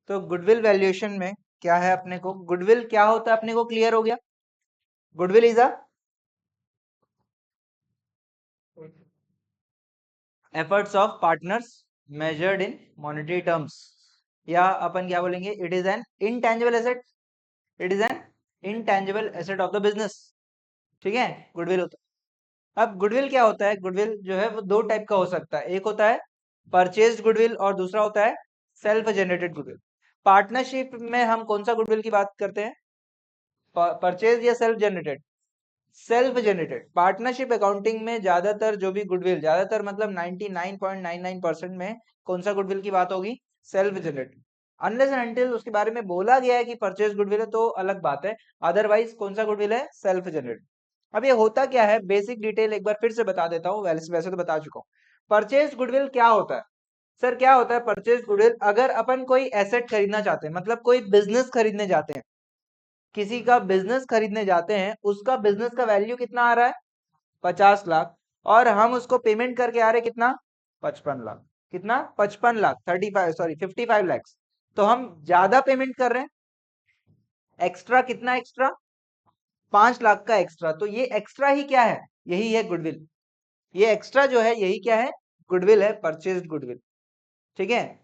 तो goodwill valuation में क्या है, अपने को गुडविल क्या होता है अपने को क्लियर हो गया। Goodwill is a efforts of partners measured in monetary terms, या अपन क्या बोलेंगे, it is an intangible asset, it is an intangible asset of the business. ठीक है, गुडविल होता है। अब गुडविल क्या होता है, गुडविल जो है वो दो टाइप का हो सकता है, एक होता है परचेज्ड गुडविल और दूसरा होता है सेल्फ जनरेटेड गुडविल। पार्टनरशिप में हम कौन सा गुडविल की बात करते हैं, परचेज या self generated? Self generated. Partnership accounting में ज्यादातर जो भी गुडविल, ज्यादातर मतलब 99.99% में कौन सा गुडविल की बात होगी, self generated. Unless and until उसके बारे में बोला गया है कि परचेज गुडविल है तो अलग बात है, अदरवाइज कौन सा गुडविल है, सेल्फ जनरेटेड। अब ये होता क्या है, बेसिक डिटेल एक बार फिर से बता देता हूँ, वैसे तो बता चुका हूँ। परचेज गुडविल क्या होता है सर, क्या होता है परचेज गुडविल, अगर अपन कोई एसेट खरीदना चाहते हैं, मतलब कोई बिजनेस खरीदने जाते हैं, किसी का बिजनेस खरीदने जाते हैं, उसका बिजनेस का वैल्यू कितना आ रहा है, 50 लाख, और हम उसको पेमेंट करके आ रहे कितना, 55 लाख। कितना, 55 लाख, 55 लैक्स। तो हम ज्यादा पेमेंट कर रहे हैं, एक्स्ट्रा कितना, एक्स्ट्रा 5 लाख का एक्स्ट्रा। तो ये एक्स्ट्रा ही क्या है, यही है गुडविल। ये एक्स्ट्रा जो है यही क्या है, गुडविल है, परचेज्ड गुडविल। ठीक है।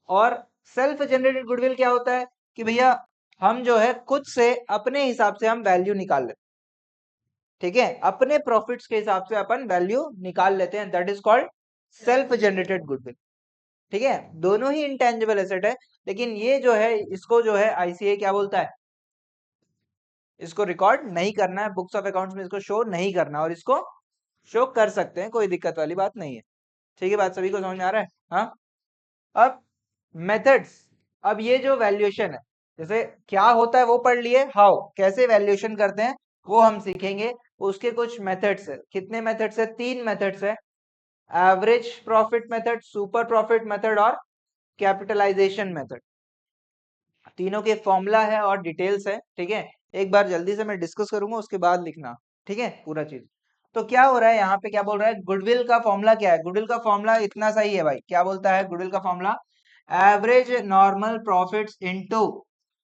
और सेल्फ जनरेटेड गुडविल क्या होता है कि भैया हम जो है खुद से अपने हिसाब से हम वैल्यू निकाल लेते, ठीक है, अपने प्रॉफिट्स के हिसाब से अपन वैल्यू निकाल लेते हैं, that is called self generated goodwill. ठीक है, दोनों ही इंटेंजिबल एसेट है, लेकिन ये जो है इसको जो है आईसीए क्या बोलता है, इसको रिकॉर्ड नहीं करना है, बुक्स ऑफ अकाउंट्स में इसको शो नहीं करना, और इसको शो कर सकते हैं, कोई दिक्कत वाली बात नहीं है। ठीक है, बात सभी को समझ में आ रहा है? हाँ। अब मेथड्स, अब ये जो वैल्यूएशन है, जैसे क्या होता है वो पढ़ लिए, हाउ कैसे वैल्यूएशन करते हैं वो हम सीखेंगे। उसके कुछ मेथड्स है, कितने मेथड्स है, 3 मेथड्स है, average profit method, super profit method और कैपिटलाइजेशन मेथड। तीनों के फॉर्मूला है और डिटेल्स है। ठीक है, एक बार जल्दी से मैं डिस्कस करूंगा, उसके बाद लिखना, ठीक है, पूरा चीज। तो क्या हो रहा है यहाँ पे, क्या बोल रहा है, गुडविल का फॉर्मूला क्या है, गुडविल का फॉर्मूला इतना सही है भाई, क्या बोलता है गुडविल का formula, average normal profits into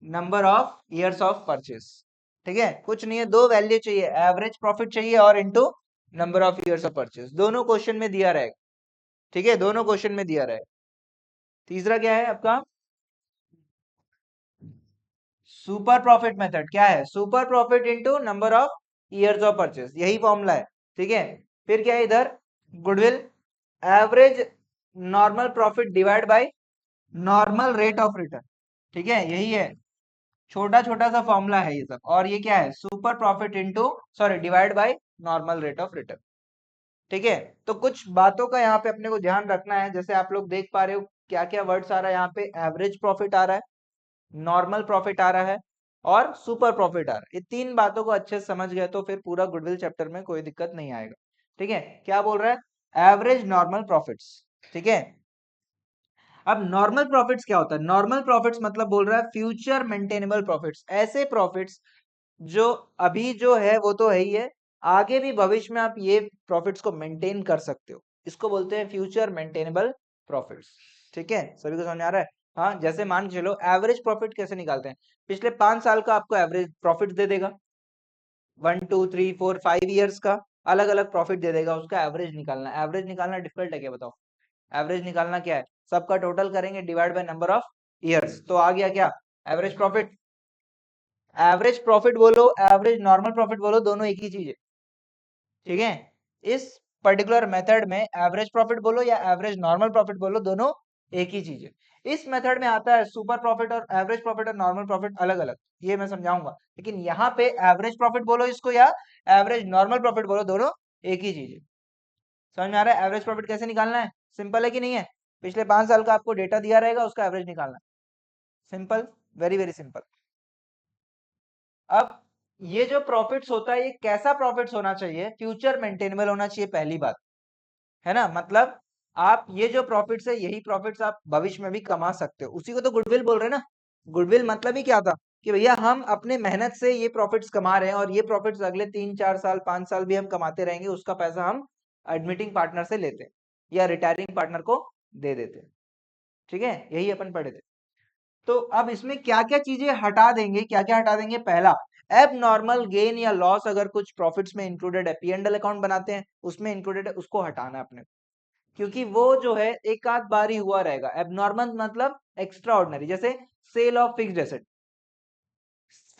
number of years of purchase. ठीक है, कुछ नहीं है, दो वैल्यू चाहिए, एवरेज प्रॉफिट चाहिए और into number of years of purchase, दोनों क्वेश्चन में दिया रहेगा। ठीक है, दोनों क्वेश्चन में दिया रहेगा। तीसरा क्या है आपका, सुपर प्रॉफिट मेथड। क्या है, super profit into number of years of purchase, यही फॉर्मूला है। ठीक है, फिर क्या है इधर, goodwill average normal profit divide by normal rate of return. ठीक है, यही है, छोटा छोटा सा फॉर्मूला है ये सब, और ये क्या है, super profit into, sorry, divide by normal rate of return. ठीक है, तो कुछ बातों का यहाँ पे अपने को ध्यान रखना है, जैसे आप लोग देख पा रहे हो क्या क्या वर्ड्स आ रहा है यहाँ पे, एवरेज प्रॉफिट आ रहा है, नॉर्मल प्रॉफिट आ रहा है और सुपर प्रॉफिट आ रहा है। ये तीन बातों को अच्छे से समझ गए तो फिर पूरा गुडविल चैप्टर में कोई दिक्कत नहीं आएगा। ठीक है, क्या बोल रहा है, एवरेज नॉर्मल प्रॉफिट्स। ठीक है, अब नॉर्मल प्रॉफिट्स क्या होता है, नॉर्मल प्रॉफिट्स मतलब बोल रहा है फ्यूचर मेंटेनेबल प्रॉफिट्स, ऐसे प्रॉफिट्स जो अभी जो है वो तो है ही है, आगे भी भविष्य में आप ये प्रॉफिट्स को मेंटेन कर सकते हो, इसको बोलते हैं फ्यूचर मेंटेनेबल प्रॉफिट्स। ठीक है, सभी को समझ आ रहा है? हाँ, जैसे मान के चलो एवरेज प्रॉफिट कैसे निकालते हैं, पिछले 5 साल का आपको एवरेज प्रॉफिट दे देगा, 1 2 3 4 5 ईयर्स का अलग अलग प्रॉफिट दे देगा, उसका एवरेज निकालना, एवरेज निकालना डिफिकल्ट है क्या बताओ, एवरेज निकालना क्या है, सबका टोटल करेंगे divide by number of years, तो आ गया क्या, एवरेज प्रॉफिट। एवरेज प्रॉफिट बोलो, एवरेज नॉर्मल प्रॉफिट बोलो, दोनों एक ही चीज है। ठीक है, इस पर्टिकुलर मेथड में एवरेज प्रॉफिट बोलो या एवरेज नॉर्मल प्रॉफिट बोलो, दोनों एक ही चीज है। इस मेथड में आता है सुपर प्रॉफिट और एवरेज प्रॉफिट और नॉर्मल प्रॉफिट अलग अलग, ये मैं समझाऊंगा, लेकिन यहाँ पे एवरेज प्रॉफिट बोलो इसको या एवरेज नॉर्मल प्रॉफिट बोलो, दोनों एक ही चीज है। समझ में आ रहा है, एवरेज प्रॉफिट कैसे निकालना है, सिंपल है कि नहीं है, पिछले 5 साल का आपको डेटा दिया रहेगा, उसका एवरेज निकालना है, सिंपल, वेरी वेरी सिंपल। अब ये जो प्रॉफिट्स होता है, ये कैसा प्रॉफिट्स होना चाहिए, फ्यूचर मेंटेनेबल होना चाहिए, पहली बात है ना, मतलब आप ये जो प्रॉफिट्स है यही प्रॉफिट्स आप भविष्य में भी कमा सकते हो, उसी को तो गुडविल बोल रहे हैं ना। गुडविल मतलब ही क्या था कि भैया हम अपने मेहनत से ये प्रॉफिट्स कमा रहे हैं, और ये प्रॉफिट्स अगले 3 4 साल 5 साल भी हम कमाते रहेंगे, उसका पैसा हम एडमिटिंग पार्टनर से लेते हैं या रिटायरिंग पार्टनर को दे देते हैं। ठीक है, यही अपन पढ़े थे। तो अब इसमें क्या क्या चीजें हटा देंगे, क्या क्या हटा देंगे? पहला, एब नॉर्मल गेन या लॉस अगर कुछ प्रॉफिट्स में इंक्लूडेड है, P&L अकाउंट बनाते हैं उसमें इंक्लूडेड है, उसको हटाना है अपने, क्योंकि वो जो है एक आध बार ही हुआ रहेगा। एबनॉर्मल मतलब एक्स्ट्रा ऑर्डिनरी, जैसे sale of fixed asset.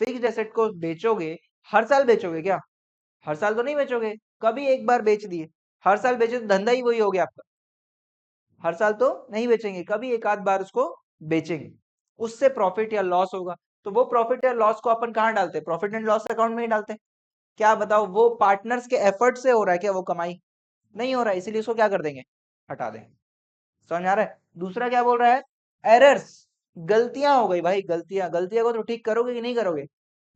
Fixed asset को बेचोगे, हर साल बेचोगे क्या? हर साल तो नहीं बेचोगे, कभी एक बार बेच दिए। हर साल बेचे तो धंधा ही वही हो गया आपका। हर साल तो नहीं बेचेंगे, कभी एक आध बार उसको बेचेंगे, उससे प्रॉफिट या लॉस होगा। तो वो प्रॉफिट या लॉस को अपन कहाँ डालते हैं? प्रॉफिट एंड लॉस अकाउंट में ही डालते हैं। क्या बताओ, वो पार्टनर्स के एफर्ट से हो रहा है क्या वो कमाई? नहीं हो रहा है, इसीलिए इसको क्या कर देंगे? हटा देंगे। समझ आ रहा है? दूसरा क्या बोल रहा है? एरर्स, गलतियां हो गई भाई, गलतियां, गलतियां को तो ठीक करोगे कि नहीं करोगे?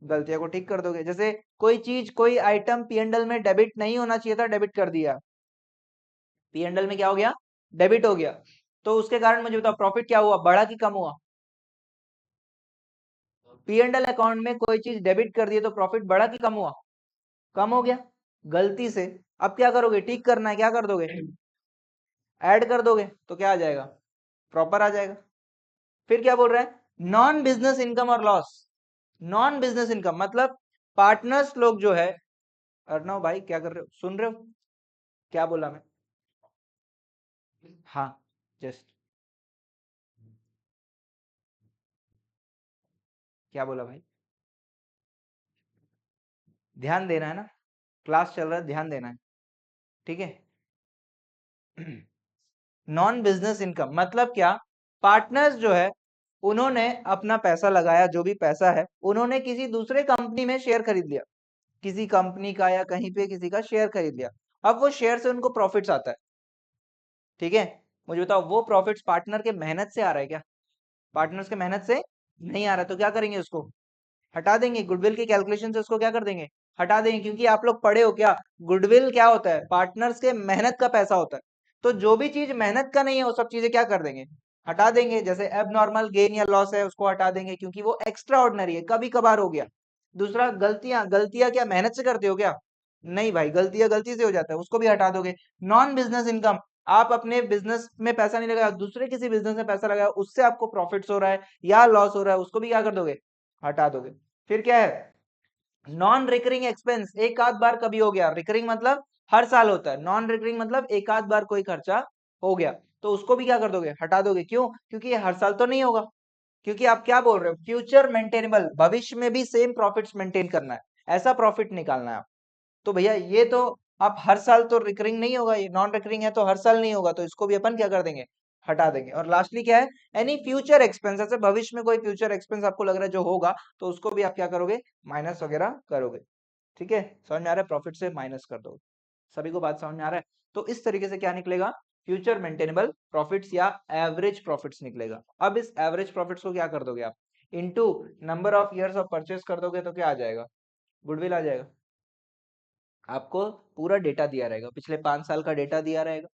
गलतियां को ठीक कर दोगे। जैसे कोई चीज, कोई आइटम P&L में डेबिट नहीं होना चाहिए था, डेबिट कर दिया, P&L में क्या हो गया? डेबिट हो गया। तो उसके कारण मुझे बताओ प्रॉफिट क्या हुआ, बढ़ा कि कम हुआ? P&L अकाउंट में कोई चीज डेबिट कर दी तो प्रॉफिट बढ़ा कि कम हुआ? कम हो गया, गलती से। अब क्या करोगे? ठीक करना है, क्या कर दोगे? ऐड कर दोगे, तो क्या आ जाएगा? प्रॉपर आ जाएगा। फिर क्या बोल रहा है? नॉन बिजनेस इनकम और लॉस। नॉन बिजनेस इनकम मतलब पार्टनर्स लोग जो है, अर्णव भाई क्या कर रहे हो, सुन रहे हो क्या बोला मैं? हाँ, जस्ट क्या बोला भाई? ध्यान देना है ना, क्लास चल रहा है, ध्यान देना है, ठीक है। नॉन बिजनेस इनकम मतलब क्या? पार्टनर्स जो है, उन्होंने अपना पैसा लगाया, जो भी पैसा है उन्होंने किसी दूसरे कंपनी में शेयर खरीद लिया, किसी कंपनी का या कहीं पे किसी का शेयर खरीद लिया। अब वो शेयर से उनको प्रॉफिट्स आता है, ठीक है। मुझे बताओ वो प्रॉफिट्स पार्टनर के मेहनत से आ रहा है क्या? पार्टनर्स के मेहनत से नहीं आ रहा, तो क्या करेंगे? उसको हटा देंगे। गुडविल की कैलकुलेशन से उसको क्या कर देंगे? हटा देंगे। क्योंकि आप लोग पढ़े हो क्या, गुडविल क्या होता है? पार्टनर्स के मेहनत का पैसा होता है। तो जो भी चीज मेहनत का नहीं है वो सब चीजें क्या कर देंगे? हटा देंगे। जैसे एब नॉर्मल गेन या लॉस है उसको हटा देंगे, क्योंकि वो एक्स्ट्रा ऑर्डिनरी है, कभी कभार हो गया। दूसरा, गलतियां, गलतियां क्या मेहनत से करते हो क्या? नहीं भाई, गलतियां गलती से हो जाता है, उसको भी हटा दोगे। नॉन बिजनेस इनकम, आप अपने बिजनेस में पैसा नहीं लगाया, दूसरे किसी बिजनेस में पैसा लगाया, उससे आपको प्रॉफिट्स हो रहा है या लॉस हो रहा है, उसको भी क्या कर दोगे? हटा दोगे। फिर क्या है? नॉन रिकरिंग एक्सपेंस, एक आध बार कभी हो गया, रिकरिंग मतलब हर साल होता है, नॉन रिकरिंग मतलब एक आध बार कोई खर्चा हो गया, तो उसको भी क्या कर दोगे? हटा दोगे। क्यों? क्योंकि ये हर साल तो नहीं होगा। क्योंकि आप क्या बोल रहे हो? फ्यूचर मेंटेनेबल, भविष्य में भी सेम प्रॉफिट्स मेंटेन करना है, ऐसा प्रॉफिट निकालना है। तो भैया ये तो आप हर साल तो रिकरिंग नहीं होगा, ये नॉन रिकरिंग है तो हर साल नहीं होगा, तो इसको भी अपन क्या कर देंगे? हटा देंगे। और लास्टली क्या है? एनी फ्यूचर एक्सपेंस, ऐसे भविष्य में कोई फ्यूचर एक्सपेंस आपको लग रहा है जो होगा, तो उसको भी आप क्या करोगे? माइनस वगैरह करोगे। ठीक है, समझ में आ रहा है? प्रॉफिट से माइनस कर दो। सभी को बात समझ में आ रहा है? तो इस तरीके से क्या निकलेगा? फ्यूचर मेंटेनेबल प्रॉफिट्स या एवरेज प्रॉफिट्स निकलेगा। अब इस एवरेज प्रॉफिट्स को क्या कर दोगे आप? Into number of years of purchase कर दोगे, तो क्या आ जाएगा? गुडविल आ जाएगा। आपको पूरा डेटा दिया रहेगा, पिछले 5 साल का डेटा दिया रहेगा,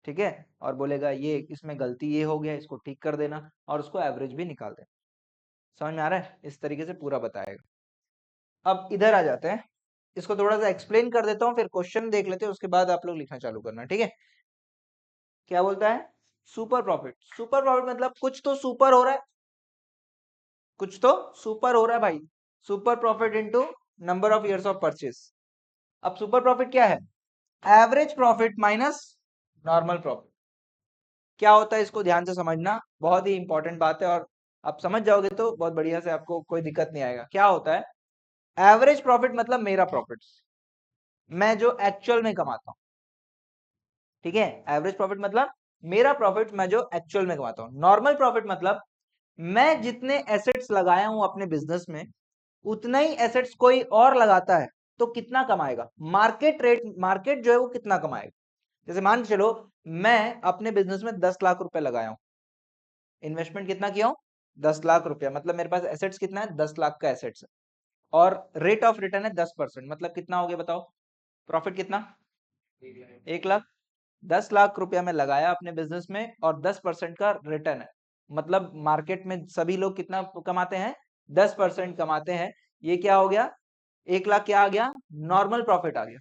ठीक है। और बोलेगा ये इसमें गलती ये हो गया, इसको ठीक कर देना, और उसको एवरेज भी निकाल देना। समझ में आ रहा है? इस तरीके से पूरा बताएगा। अब इधर आ जाते हैं, इसको थोड़ा सा एक्सप्लेन कर देता हूँ, फिर क्वेश्चन देख लेते हैं, उसके बाद आप लोग लिखना चालू करना, ठीक है। क्या बोलता है? Super profit. सुपर प्रॉफिट मतलब कुछ तो सुपर हो रहा है, कुछ तो सुपर हो रहा है भाई। Super profit into number of years of purchase. अब सुपर प्रॉफिट क्या है? Average profit minus normal profit. क्या होता है इसको ध्यान से समझना, बहुत ही इंपॉर्टेंट बात है, और आप समझ जाओगे तो बहुत बढ़िया से, आपको कोई दिक्कत नहीं आएगा। क्या होता है एवरेज प्रॉफिट? मतलब मेरा प्रॉफिट, मैं जो एक्चुअल में कमाता हूँ, ठीक है। एवरेज प्रॉफिट मतलब मेरा प्रॉफिट, मैं जो एक्चुअल में कमाता हूँ। नॉर्मल प्रॉफिट मतलब मैं जितने एसेट्स लगाया हूं अपने बिजनेस में, उतना ही एसेट्स कोई और लगाता है तो कितना कमाएगा, मार्केट रेट, मार्केट जो है वो कितना कमाएगा। जैसे मान के चलो मैं अपने बिजनेस में 10 लाख रुपए लगाया हूं, इन्वेस्टमेंट कितना किया हूं? 10 लाख रुपया, मतलब मेरे पास एसेट्स कितना है? 10 लाख का एसेट्स है, और रेट ऑफ रिटर्न है 10%, मतलब कितना हो गया बताओ? प्रॉफिट कितना? 1 लाख। 10 लाख रुपया मैं लगाया अपने बिजनेस में, और 10% का रिटर्न है, मतलब मार्केट में सभी लोग कितना कमाते हैं? 10% कमाते हैं। ये क्या हो गया? 1 लाख क्या आ गया? नॉर्मल प्रॉफिट आ गया।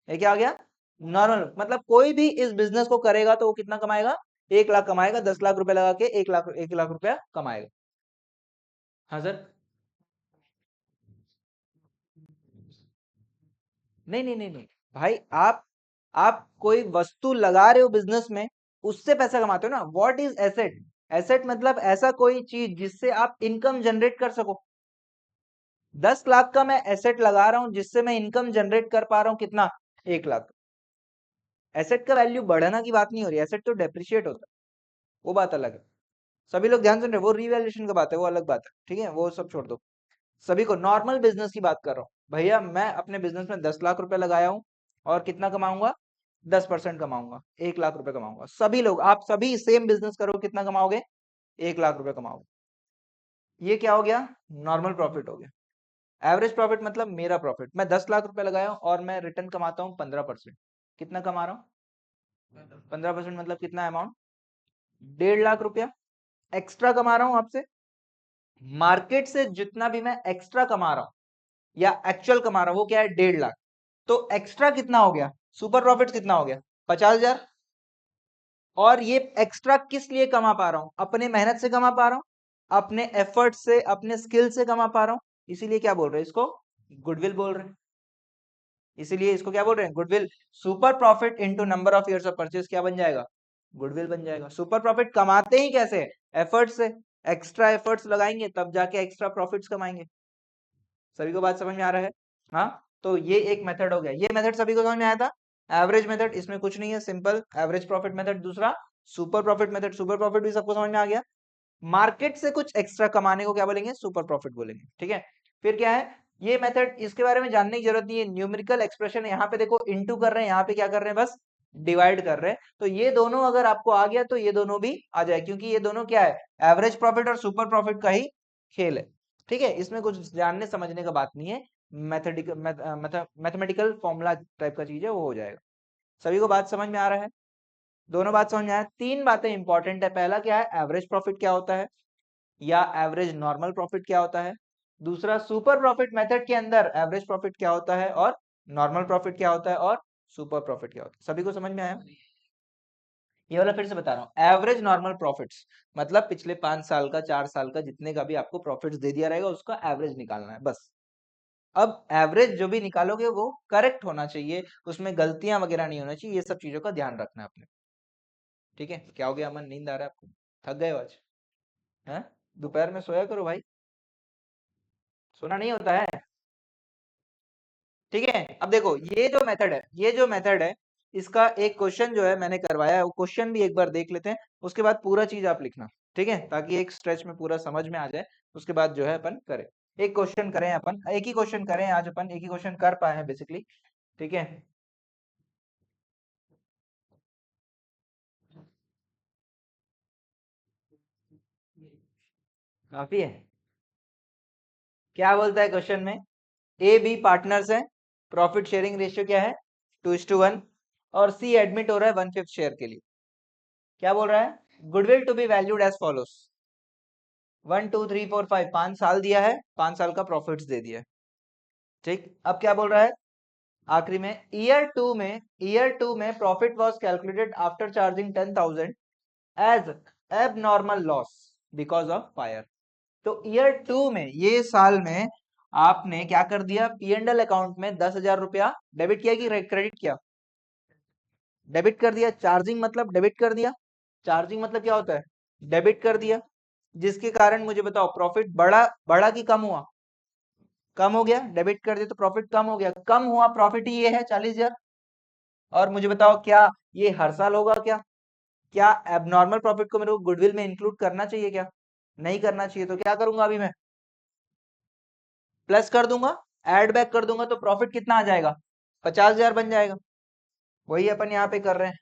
ये क्या आ गया? नॉर्मल, मतलब कोई भी इस बिजनेस को करेगा तो वो कितना कमाएगा? 1 लाख कमाएगा, 10 लाख रुपए लगा के 1 लाख रुपया कमाएगा। हाँ सर। नहीं नहीं नहीं नहीं भाई, आप कोई वस्तु लगा रहे हो बिजनेस में, उससे पैसा कमाते हो ना। What is asset? एसेट मतलब ऐसा कोई चीज जिससे आप इनकम जनरेट कर सको। 10 लाख का मैं एसेट लगा रहा हूं जिससे मैं इनकम जनरेट कर पा रहा हूं कितना? 1 लाख। एसेट का वैल्यू बढ़ना की बात नहीं हो रही, एसेट तो डेप्रिशिएट होता है, वो बात अलग है। सभी लोग ध्यान सुन रहे हैं, वो रिवैल्यूएशन का बात है, वो अलग बात है, ठीक है, वो सब छोड़ दो। सभी को नॉर्मल बिजनेस की बात कर रहा हूँ भैया। मैं अपने बिजनेस में 10 लाख रुपए लगाया हूँ और कितना कमाऊंगा? 10% कमाऊंगा, 1 लाख रुपए कमाऊंगा। सभी लोग, आप सभी सेम बिजनेस करो, कितना कमाओगे? 1 लाख रुपए कमाओगे। ये क्या हो गया? नॉर्मल प्रॉफिट हो गया। एवरेज प्रॉफिट मतलब मेरा प्रॉफिट, मैं 10 लाख रुपए लगाया हूँ और मैं रिटर्न कमाता हूँ 15%। कितना कमा रहा हूँ? 15% मतलब कितना अमाउंट? 1.5 लाख रुपया एक्स्ट्रा कमा रहा हूं आपसे। मार्केट से जितना भी मैं एक्स्ट्रा कमा रहा हूं या एक्चुअल कमा रहा हूं, वो क्या है? 1.5 लाख। तो एक्स्ट्रा कितना हो गया? सुपर प्रॉफिट कितना हो गया? 50,000। और ये एक्स्ट्रा किस लिए कमा पा रहा हूं? अपने मेहनत से कमा पा रहा हूं, अपने एफर्ट से, अपने स्किल से कमा पा रहा हूं। इसीलिए क्या बोल रहे हैं इसको? गुडविल बोल रहे हैं। इसीलिए इसको क्या बोल रहे हैं? Goodwill. Super profit into number of years of purchase क्या बन जाएगा? गुडविल बन जाएगा। सुपर प्रॉफिट कमाते ही कैसे? एफर्ट से। एक्स्ट्रा एफर्ट्स लगाएंगे तब जाके एक्स्ट्रा प्रॉफिट्स कमाएंगे। सभी को बात समझ में आ रहा है? हाँ। तो ये एक मेथड हो गया। ये मेथड सभी को समझ में आया था? एवरेज मेथड, इसमें कुछ नहीं है, सिंपल एवरेज प्रॉफिट मेथड। दूसरा super profit method, super profit भी सबको समझ में आ गया। मार्केट से कुछ एक्स्ट्रा कमाने को क्या बोलेंगे? सुपर प्रॉफिट बोलेंगे, ठीक है। फिर क्या है ये मेथड? इसके बारे में जानने की जरूरत नहीं है। न्यूमेरिकल एक्सप्रेशन यहाँ पे देखो, इनटू कर रहे हैं, यहाँ पे क्या कर रहे हैं? बस डिवाइड कर रहे हैं। तो ये दोनों अगर आपको आ गया तो ये दोनों भी आ जाए, क्योंकि ये दोनों क्या है? एवरेज प्रॉफिट और सुपर प्रॉफिट का ही खेल है, ठीक है। इसमें कुछ जानने समझने का बात नहीं है। मैथमेटिकल फॉर्मूला टाइप का चीज है, वो हो जाएगा। सभी को बात समझ में आ रहा है? दोनों बात समझ में आया? तीन बातें इंपॉर्टेंट है। पहला क्या है? एवरेज प्रॉफिट क्या होता है, या एवरेज नॉर्मल प्रॉफिट क्या होता है। दूसरा, सुपर प्रॉफिट मेथड के अंदर एवरेज प्रॉफिट क्या होता है और नॉर्मल प्रॉफिट क्या होता है और सुपर प्रॉफिट क्या होता है। सभी को समझ में आया? ये वाला फिर से बता रहा हूँ। एवरेज नॉर्मल प्रॉफिट्स मतलब पिछले 5 साल का, 4 साल का, जितने का भी आपको प्रॉफिट्स दे दिया रहेगा उसका एवरेज निकालना है बस। अब एवरेज जो भी निकालोगे वो करेक्ट होना चाहिए, उसमें गलतियां वगैरह नहीं होना चाहिए। ये सब चीजों का ध्यान रखना है आपने, ठीक है। क्या हो गया अमन, नींद आ रहा है आपको? थक गए हो आज? हैं? दोपहर में सोया करो भाई, सोना नहीं होता है, ठीक है। अब देखो ये जो मेथड है, ये जो मेथड है, इसका एक क्वेश्चन जो है मैंने करवाया है, वो क्वेश्चन भी एक बार देख लेते हैं। उसके बाद पूरा चीज आप लिखना, ठीक है, ताकि एक स्ट्रेच में पूरा समझ में आ जाए। उसके बाद जो है अपन करें, एक क्वेश्चन करें अपन, एक ही क्वेश्चन करें आज अपन, एक ही क्वेश्चन कर पाए हैं बेसिकली, ठीक है। काफी है। क्या बोलता है क्वेश्चन में? ए बी पार्टनर्स है, प्रॉफिट शेयरिंग रेशियो क्या है? 2:1। और सी एडमिट हो रहा है 1/5 शेयर के लिए। क्या बोल रहा है? Goodwill to be valued as follows. 1 2 3 4 5, 5 साल दिया है, 5 साल का प्रॉफिट्स दे दिया है, ठीक। अब क्या बोल रहा है आखिरी में? ईयर 2 में profit was calculated after charging 10,000 as abnormal loss because of fire. तो ईयर 2 में, ये साल में आपने क्या कर दिया? P&L अकाउंट में 10,000 रुपया डेबिट किया कि क्रेडिट किया? डेबिट कर दिया। चार्जिंग मतलब डेबिट कर दिया। चार्जिंग मतलब क्या होता है? डेबिट कर दिया। जिसके कारण मुझे बताओ प्रॉफिट बढ़ा, बढ़ा कि कम हुआ? कम हो गया। डेबिट कर दिया तो प्रॉफिट कम हो गया, कम हुआ प्रॉफिट ही ये है 40,000। और मुझे बताओ क्या ये हर साल होगा क्या? क्या एबनॉर्मल प्रॉफिट को मेरे को गुडविल में इंक्लूड करना चाहिए क्या? नहीं करना चाहिए। तो क्या करूंगा अभी मैं? प्लस कर दूंगा, ऐड बैक कर दूंगा, तो प्रॉफिट कितना आ जाएगा? 50,000 बन जाएगा। वही अपन यहाँ पे कर रहे हैं।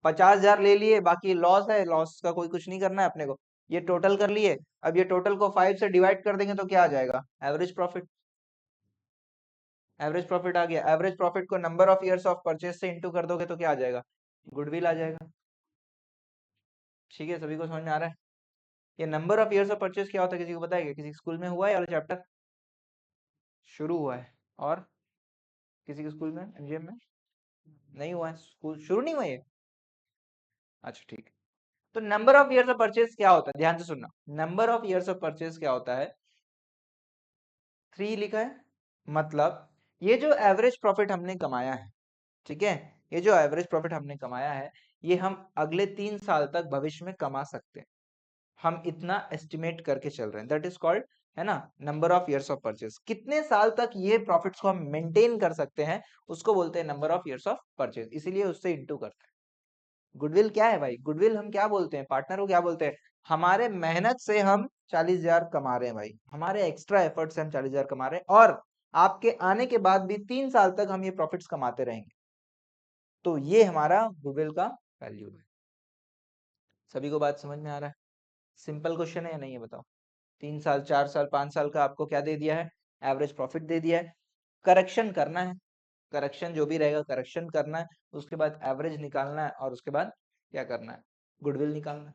50,000 ले लिए, बाकी लॉस है, लॉस का कोई कुछ नहीं करना है अपने को। ये टोटल कर लिए। अब ये टोटल को 5 से डिवाइड कर देंगे तो क्या आ जाएगा? Average profit. एवरेज प्रॉफिट आ गया। एवरेज प्रॉफिट को number of years of purchase से इंटू कर दोगे तो क्या आ जाएगा? गुडविल आ जाएगा, ठीक है। सभी को समझ में आ रहा है? ये number of years of purchase क्या होता है, किसी को पता है क्या? किसी स्कूल में हुआ है ये वाला चैप्टर? शुरू हुआ है। और किसी के स्कूल में, एमजीएम में नहीं हुआ है? स्कूल शुरू नहीं हुआ ये? अच्छा ठीक है। तो number of years of purchase क्या होता है, ध्यान से सुनना। Number of years of purchase क्या होता है? 3 लिखा है, मतलब ये जो एवरेज प्रॉफिट हमने कमाया है, ठीक है, ये जो एवरेज प्रॉफिट हमने कमाया है, ये हम अगले 3 साल तक भविष्य में कमा सकते हैं। हम इतना एस्टिमेट करके चल रहे हैं, दैट इज कॉल्ड, है ना, number of years of purchase. कितने साल तक ये प्रॉफिट्स को हम मेंटेन कर सकते हैं, उसको बोलते हैं number of years of purchase, इसीलिए उससे इंटू करते हैं। गुडविल क्या है भाई? गुडविल हम क्या बोलते हैं, पार्टनर को क्या बोलते हैं? हमारे मेहनत से हम 40,000 कमा रहे हैं भाई, हमारे एक्स्ट्रा एफर्ट से हम 40,000 कमा रहे हैं, और आपके आने के बाद भी 3 साल तक हम ये प्रॉफिट्स कमाते रहेंगे, तो ये हमारा गुडविल का वैल्यू है। सभी को बात समझ में आ रहा है? सिंपल क्वेश्चन है या नहीं है बताओ? 3 साल, 4 साल, 5 साल का आपको क्या दे दिया है? एवरेज प्रॉफिट दे दिया है। करेक्शन करना है, करेक्शन जो भी रहेगा करेक्शन करना है, उसके बाद एवरेज निकालना है, और उसके बाद क्या करना है? गुडविल निकालना है।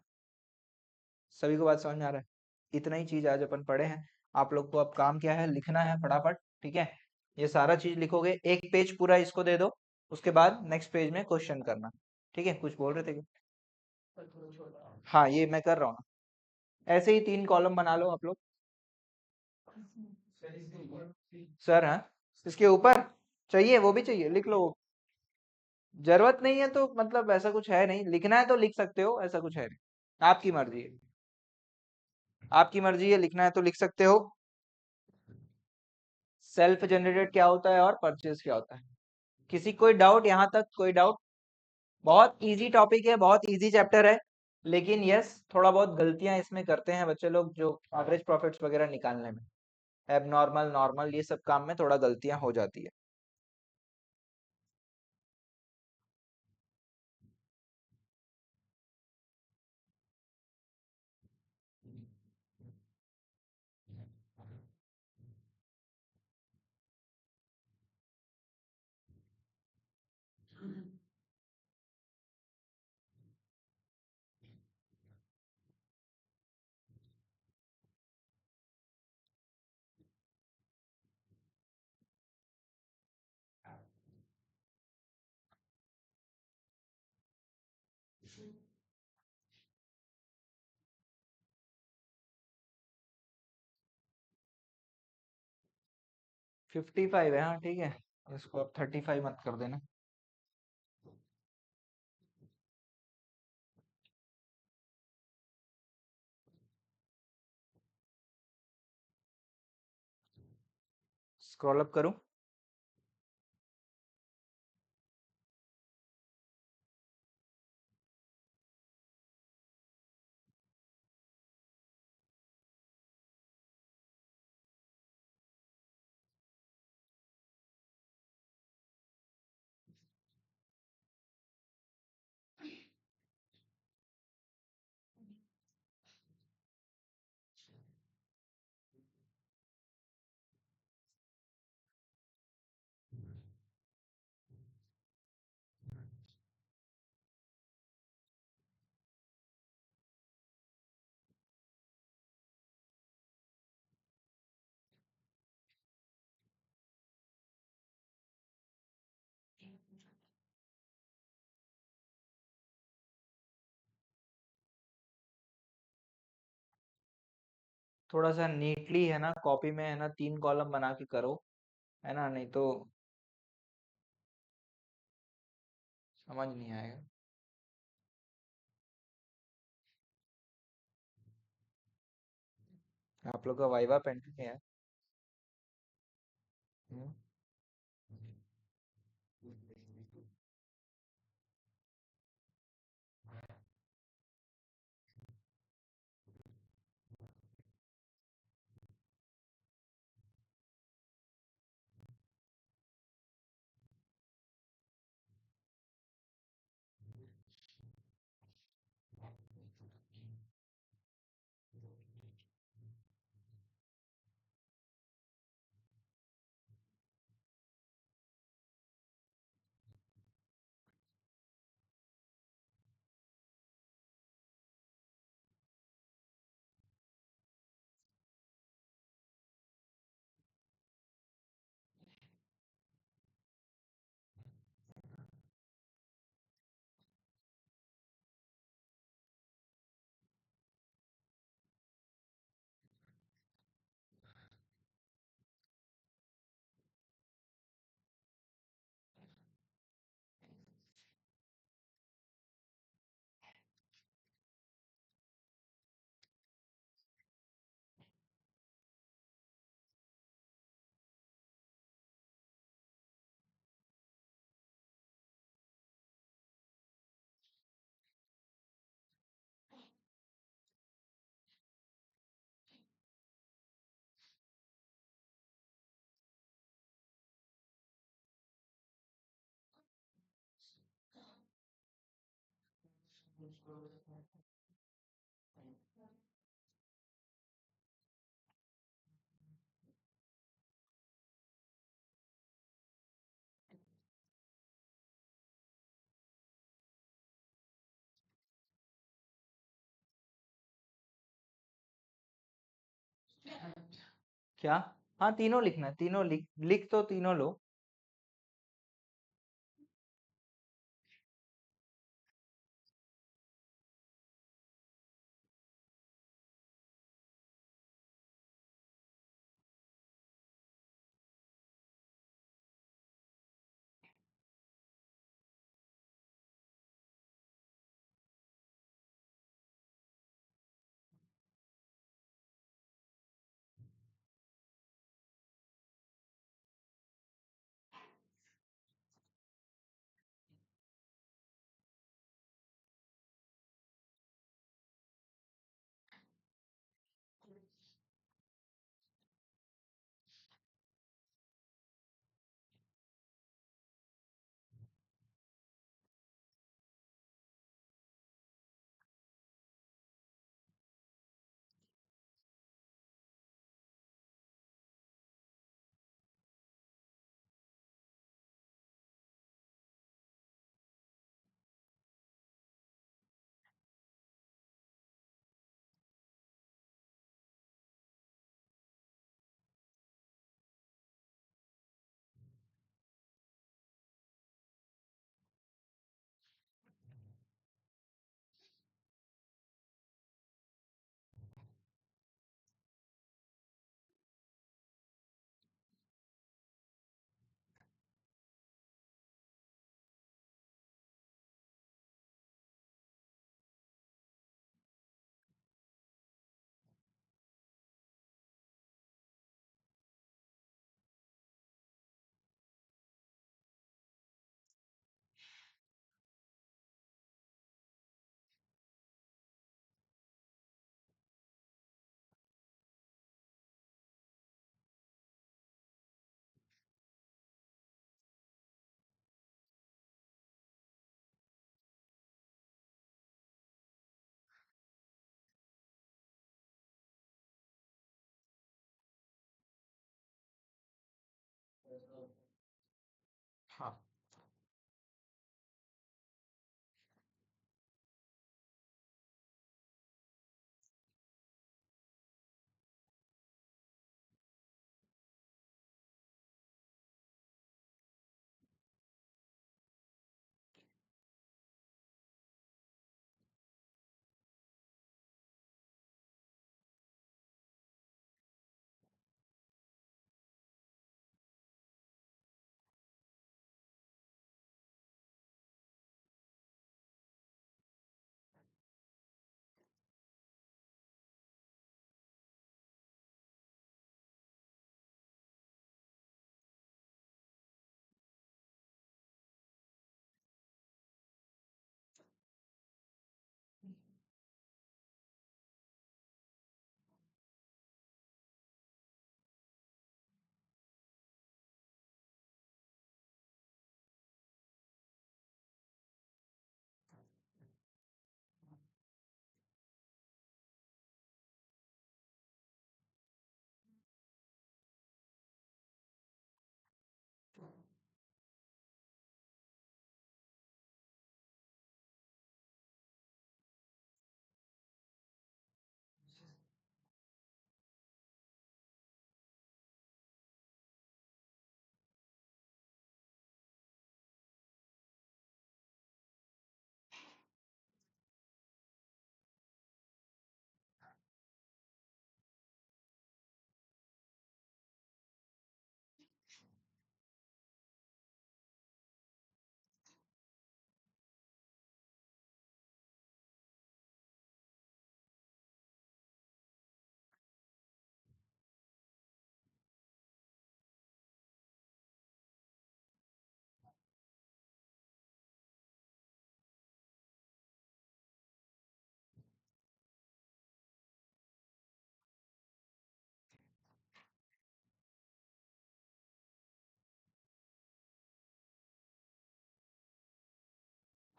सभी को बात समझ में आ रहा है? इतना ही चीज आज अपन पढ़े हैं। आप लोग को अब काम क्या है? लिखना है फटाफट, ठीक है? ये सारा चीज लिखोगे, एक पेज पूरा इसको दे दो, उसके बाद नेक्स्ट पेज में क्वेश्चन करना, ठीक है? कुछ बोल रहे थे क्या? हाँ, ये मैं कर रहा हूँ ना। ऐसे ही 3 कॉलम बना लो आप लोग। सर हाँ, इसके ऊपर चाहिए, वो भी चाहिए, लिख लो। जरूरत नहीं है तो मतलब ऐसा कुछ है नहीं, लिखना है तो लिख सकते हो, ऐसा कुछ है नहीं, आपकी मर्जी है। आपकी मर्जी है, लिखना है तो लिख सकते हो। सेल्फ जनरेटेड क्या होता है और परचेज क्या होता है? किसी कोई डाउट यहाँ तक? कोई डाउट? बहुत इजी टॉपिक है, बहुत इजी चैप्टर है, लेकिन यस थोड़ा बहुत गलतियां इसमें करते हैं बच्चे लोग, जो एवरेज प्रॉफिट्स वगैरह निकालने में, एबनॉर्मल, नॉर्मल, ये सब काम में थोड़ा गलतियां हो जाती है। हाँ, 55 है, हाँ ठीक है, इसको अब 35 मत कर देना। स्क्रॉल अप करूं? थोड़ा सा नीटली, है ना, कॉपी में, है ना, 3 कॉलम बना के करो, है ना, नहीं तो समझ नहीं आएगा। आप लोग का वाइवा पेंडिंग है। हम्म। क्या? हाँ, तीनों लिखना है, तीनों लिख लिख तो तीनों लो। हाँ,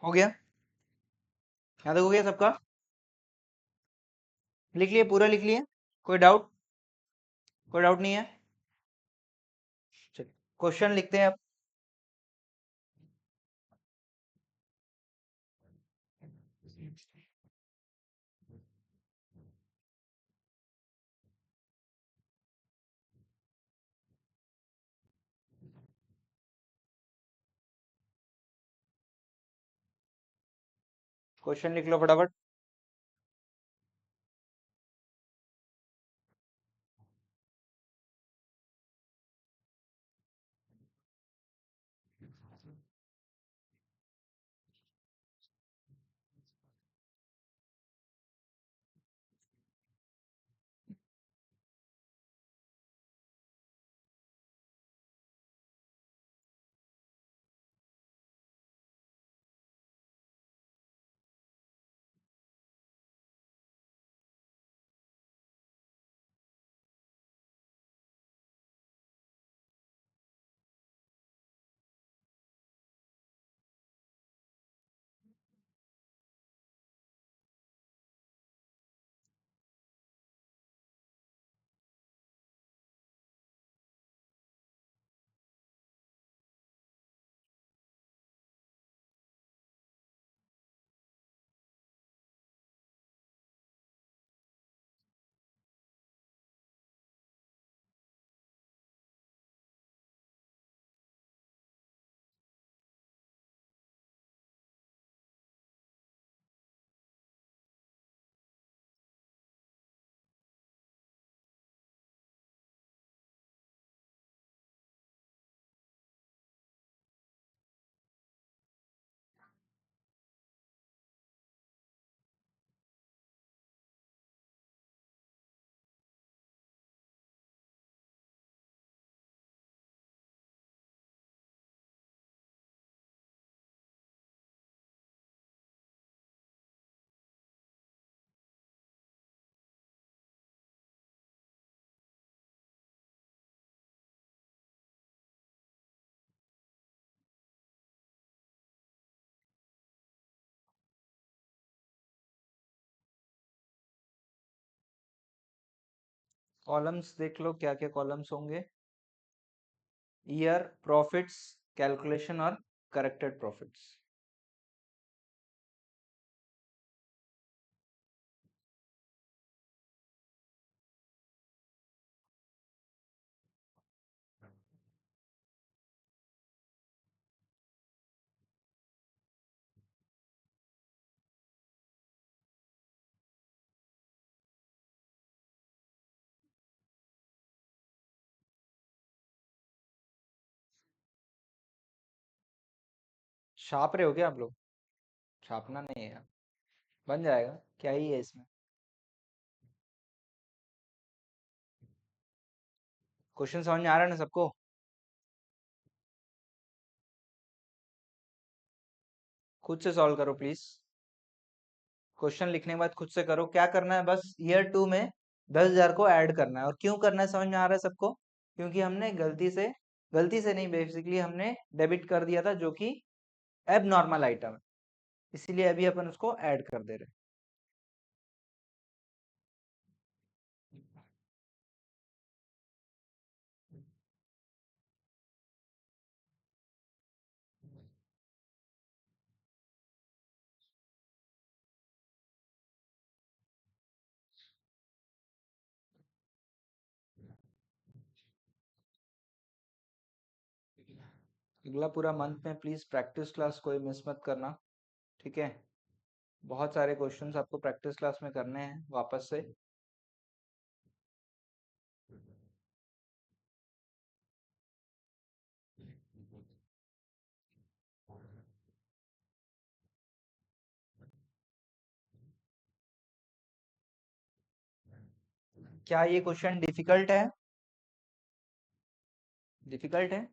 हो गया। यहाँ तक हो गया सबका? लिख लिए, पूरा लिख लिए? कोई डाउट? कोई डाउट नहीं है? चलिए क्वेश्चन लिखते हैं अब। क्वेश्चन लिख लो फटाफट। कॉलम्स देख लो क्या क्या कॉलम्स होंगे। ईयर, प्रॉफिट्स, कैलकुलेशन और करेक्टेड प्रॉफिट्स। छाप रहे हो क्या आप लोग? छापना नहीं है, बन जाएगा, क्या ही है इसमें। क्वेश्चन समझ में आ रहा है ना सबको? खुद से सॉल्व करो प्लीज। क्वेश्चन लिखने के बाद खुद से करो। क्या करना है, बस ईयर 2 में 10,000 को ऐड करना है। और क्यों करना है समझ में आ रहा है सबको? क्योंकि हमने गलती से नहीं, बेसिकली हमने डेबिट कर दिया था, जो कि एब नॉर्मल आइटम है, इसीलिए अभी अपन उसको ऐड कर दे रहे हैं। अगला पूरा मंथ में प्लीज प्रैक्टिस क्लास कोई मिस मत करना, ठीक है? बहुत सारे क्वेश्चंस आपको प्रैक्टिस क्लास में करने हैं वापस से। क्या ये क्वेश्चन डिफिकल्ट है? डिफिकल्ट है?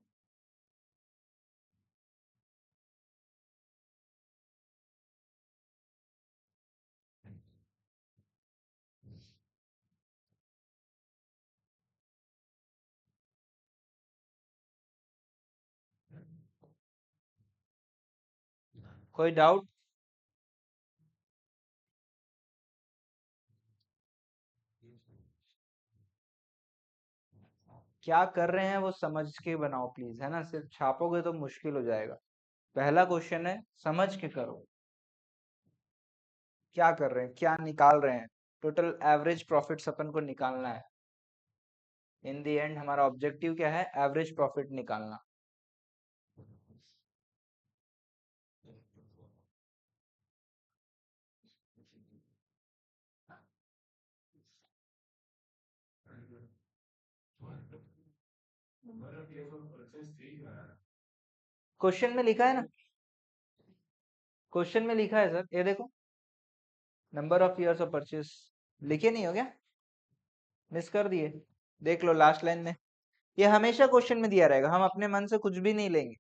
कोई डाउट? क्या कर रहे हैं वो समझ के बनाओ प्लीज, है ना, सिर्फ छापोगे तो मुश्किल हो जाएगा। पहला क्वेश्चन है, समझ के करो क्या कर रहे हैं, क्या निकाल रहे हैं। टोटल एवरेज प्रॉफिट्स अपन को निकालना है। इन द एंड हमारा ऑब्जेक्टिव क्या है, एवरेज प्रॉफिट निकालना। क्वेश्चन में लिखा है ना, क्वेश्चन में लिखा है सर, ये देखो, number of years of purchase. लिखे नहीं हो क्या, मिस कर दिए? देख लो लास्ट लाइन में, ये हमेशा क्वेश्चन में दिया रहेगा, हम अपने मन से कुछ भी नहीं लेंगे,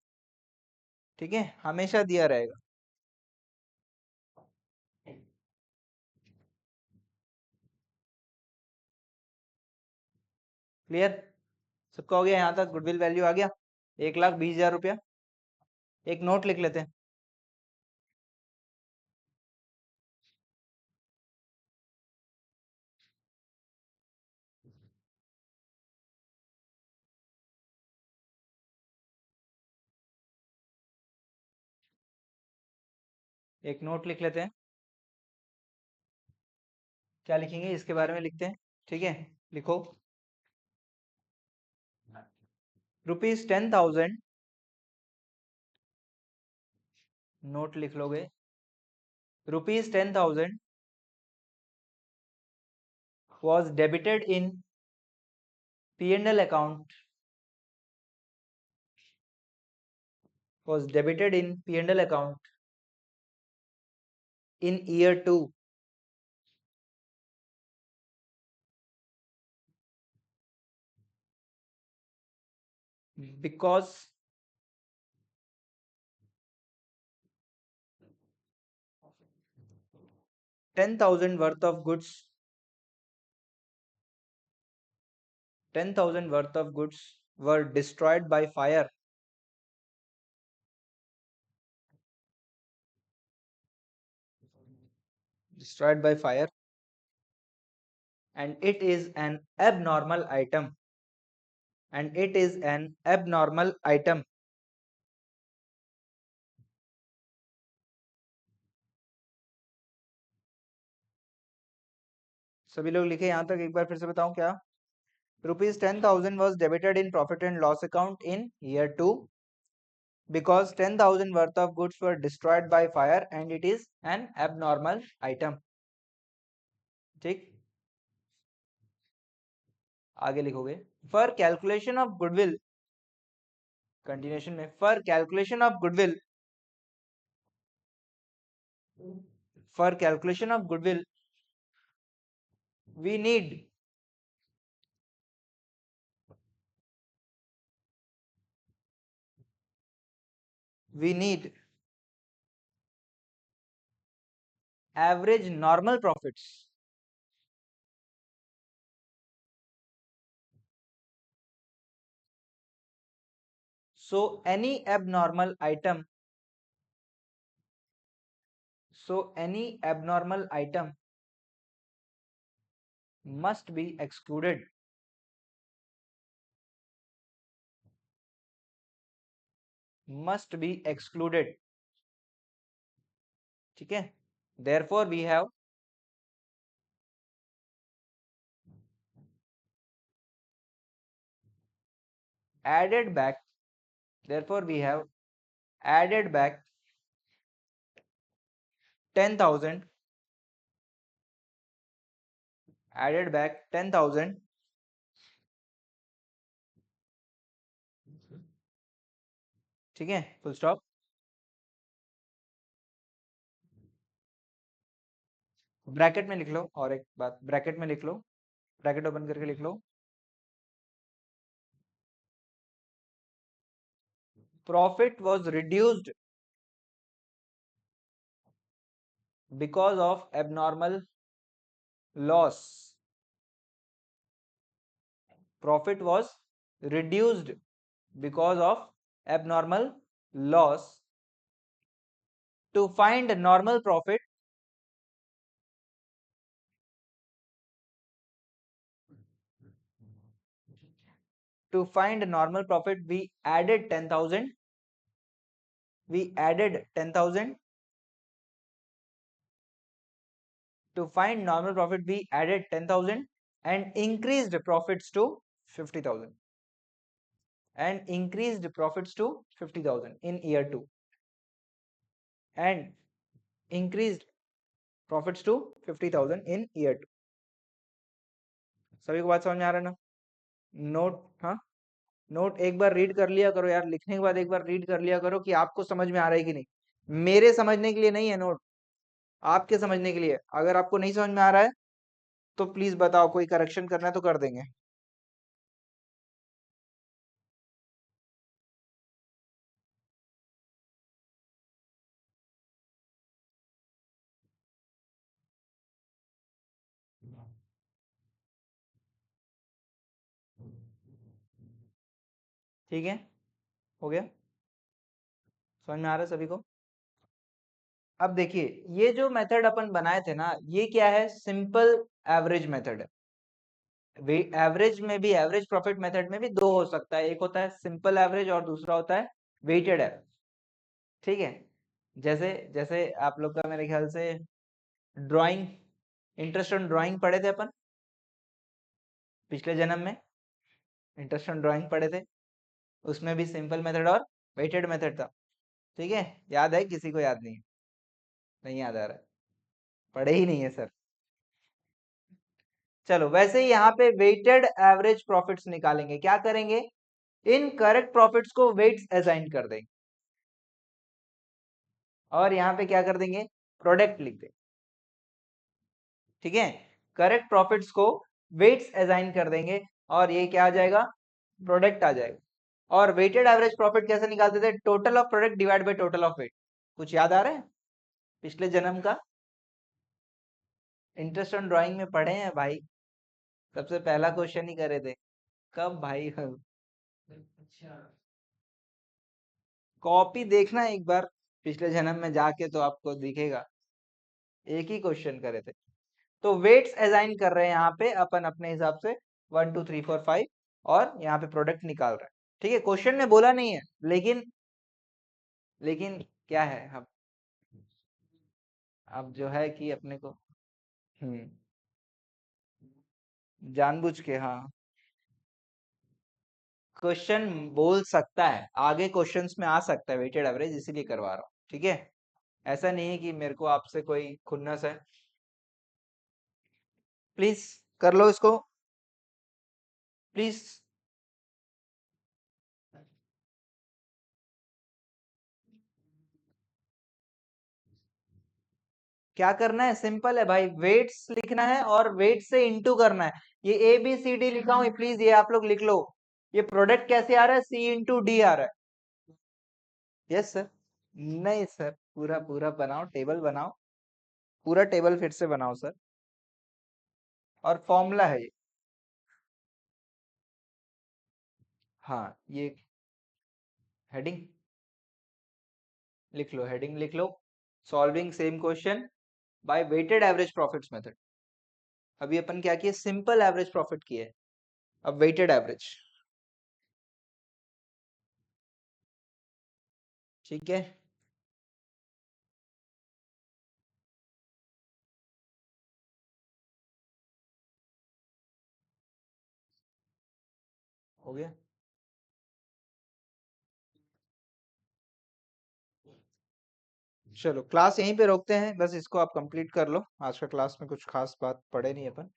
ठीक है, हमेशा दिया रहेगा। क्लियर? सबका हो गया यहाँ तक? गुडविल वैल्यू आ गया 1,20,000 रुपया। एक नोट लिख लेते हैं। एक नोट लिख लेते हैं, क्या लिखेंगे इसके बारे में लिखते हैं, ठीक है। लिखो, ₹10,000, नोट लिख लोगे, ₹10,000 was debited in P&L account, was debited in P&L account in year 2 because 10,000 worth of goods, 10,000 worth of goods were destroyed by fire, destroyed by fire, and it is an abnormal item, and it is an abnormal item. सभी लोग लिखे यहाँ तक? एक बार फिर से बताऊं क्या? ₹10,000 was debited in profit and loss account in year 2 because 10,000 worth of goods were destroyed by fire and it is an abnormal item. ठीक, आगे लिखोगे, for calculation of goodwill, continuation में, for calculation of goodwill, for calculation of goodwill we need average normal profits. So any abnormal item, so any abnormal item must be excluded, must be excluded, ठीक है। Therefore we have added back, therefore we have added back 10,000, added back 10,000, ठीक है, full stop. Bracket में लिख लो, और एक बात, bracket में लिख लो, ब्रैकेट ओपन करके लिख लो, profit was reduced because of abnormal loss, profit was reduced because of abnormal loss. To find normal profit, to find normal profit we added 10,000, to find normal profit we added 10,000 and increased profits to 50,000, in year 2, and increased profits to 50,000 in year 2. सभी को बात समझ में आ रहा है ना? Note, हाँ, note एक बार रीड कर लिया करो यार, लिखने के बाद एक बार रीड कर लिया करो कि आपको समझ में आ रहा है कि नहीं। मेरे समझने के लिए नहीं है नोट, आपके समझने के लिए। अगर आपको नहीं समझ में आ रहा है तो प्लीज बताओ, कोई करेक्शन करना है तो कर देंगे। ठीक है, हो गया, समझ में आ रहा है सभी को? अब देखिए, ये जो मेथड अपन बनाए थे ना, ये क्या है? सिंपल एवरेज मेथड है। एवरेज में भी, एवरेज प्रॉफिट मेथड में भी दो हो सकता है, एक होता है सिंपल एवरेज और दूसरा होता है वेटेड एवरेज। ठीक है, जैसे जैसे आप लोग का मेरे ख्याल से ड्राइंग, इंटरेस्ट ऑन ड्राइंग पढ़े थे अपन पिछले जन्म में, इंटरेस्ट ऑन ड्राइंग पढ़े थे, उसमें भी सिंपल मेथड और वेटेड मेथड था। ठीक है, याद है? किसी को याद नहीं? नहीं याद आ रहा है? पढ़े ही नहीं है सर। चलो, वैसे ही यहाँ पे वेटेड एवरेज प्रॉफिट्स निकालेंगे। क्या करेंगे? इन करेक्ट प्रॉफिट्स को वेट्स असाइन कर देंगे और यहाँ पे क्या कर देंगे? प्रोडक्ट लिख देंगे। ठीक है, करेक्ट प्रॉफिट्स को वेट्स असाइन कर देंगे और ये क्या आ जाएगा? प्रोडक्ट आ जाएगा। और वेटेड एवरेज प्रॉफिट कैसे निकालते थे? Total of product divide by total of weight. कुछ याद आ रहा है पिछले जन्म का? इंटरेस्ट ऑन ड्राइंग में पढ़े हैं भाई, सबसे पहला क्वेश्चन ही करे थे। कब भाई? कॉपी देखना एक बार पिछले जन्म में जाके, तो आपको दिखेगा एक ही क्वेश्चन करे थे। तो वेट्स असाइन कर रहे हैं यहाँ पे अपन अपने हिसाब से 1 2 3 4 5 और यहाँ पे प्रोडक्ट निकाल रहे हैं। ठीक है, क्वेश्चन में बोला नहीं है, लेकिन क्या है, अब जो है कि अपने को जानबूझ के, हाँ, क्वेश्चन बोल सकता है, आगे क्वेश्चंस में आ सकता है वेटेड एवरेज, इसीलिए करवा रहा हूँ। ठीक है, ऐसा नहीं है कि मेरे को आपसे कोई खुन्नस है। प्लीज कर लो इसको, प्लीज। क्या करना है? सिंपल है भाई, वेट्स लिखना है और वेट से इंटू करना है। ये ए बी सी डी लिखा हूं, प्लीज ये आप लोग लिख लो। ये प्रोडक्ट कैसे आ रहा है? सी इंटू डी आ रहा है। Yes sir. नहीं सर, पूरा पूरा बनाओ, टेबल बनाओ, पूरा टेबल फिर से बनाओ सर। और फॉर्मूला है ये। हाँ, ये हेडिंग लिख लो, हेडिंग लिख लो, solving same question by weighted average profits method. अभी अपन क्या किए? सिंपल एवरेज प्रॉफिट किए, अब वेटेड एवरेज। ठीक है, हो गया। चलो, क्लास यहीं पे रोकते हैं, बस इसको आप कंप्लीट कर लो। आज का क्लास में कुछ खास बात पढ़े नहीं अपन,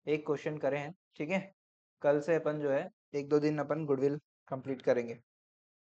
एक क्वेश्चन करे हैं। ठीक है, कल से अपन जो है 1 2 दिन अपन गुडविल कंप्लीट करेंगे।